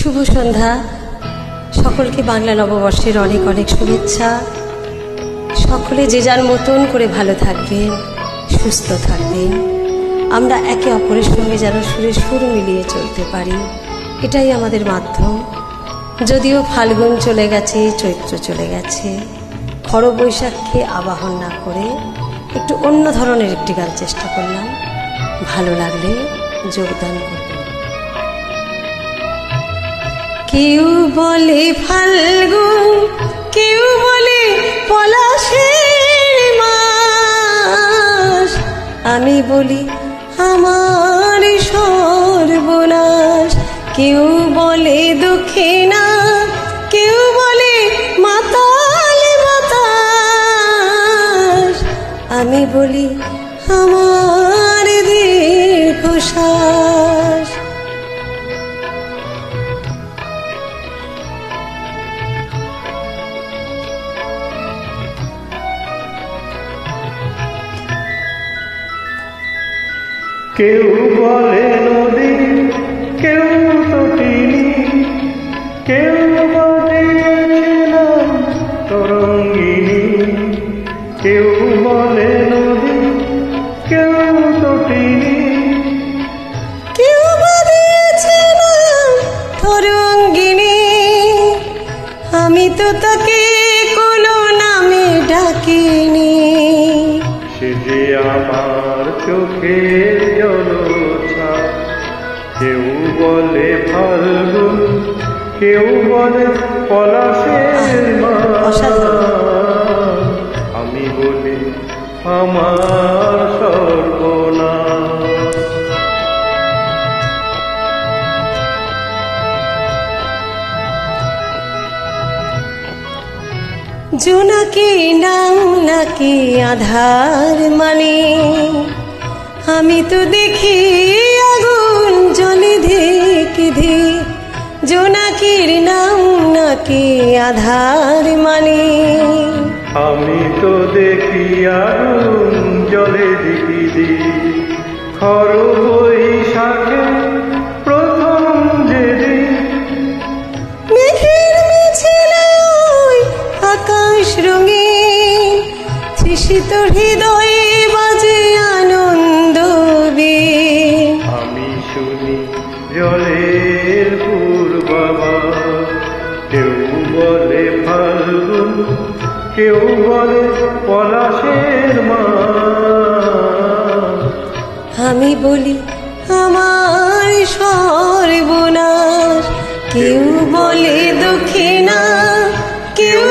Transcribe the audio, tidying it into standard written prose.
শুভ সন্ধ্যা। সকলকে বাংলা নববর্ষের অনেক অনেক শুভেচ্ছা। সকলে যে যার মতন করে ভালো থাকবেন, সুস্থ থাকবেন। আমরা একে অপরের সঙ্গে যেন সুরে সুর মিলিয়ে চলতে পারি, এটাই আমাদের মাধ্যম। যদিও ফাল্গুন চলে গেছে, চৈত্র চলে গেছে, খড় বৈশাখকে আবাহন না করে একটু অন্য ধরনের একটি গান চেষ্টা করলাম। ভালো লাগলে যোগদান করবেন। কেউ বলে ফাল্গুন, কেউ বলে পলাশের মাস, আমি বলি আমার সর্বনাশ। কেউ বলে দক্ষিণা, কেউ বলে মাতাল বাতাস, আমি বলি আমার দীর্ঘশ্বাস। কেউ বলে নদী, কেউ তটিনী, কেউ বাদিয়েছিলাম তরঙ্গিনী। কেউ বলে নদী, কেউ তটিনী, কেউ বাদিয়েছিলাম তরঙ্গিনী। আমি তো তাকে কোনো নামে ডাকিনি। সে যে আমার চোখের জলছাপ। কেউ বলে ফাল্গুন, কেউ বলে পলাশের মাস, আমি বলি আমার সর্বনাশ। জোনাকি নাম নাকি আধার মানে, আমি তো দেখি আগুন জ্বলে ধিক ধিক। জোনাকির নাম নাকি আধার মানে, আমি তো দেখি আগুন জলে দিকি দি। খড় বৈশাখে প্রথম যেদিন, মেঘের মিছিলে ওই আকাশ রঙিন, তৃষিত হৃদয়ে বাজে আনন্দ বীণ। আমি শুনি জলের পূর্বাভাস। কেউ বলে ফাল্গুন, কেউ বলে পলাশের মাস, আমি বলি আমার সর্বনাশ। কেউ বলে দক্ষিণা, কেউ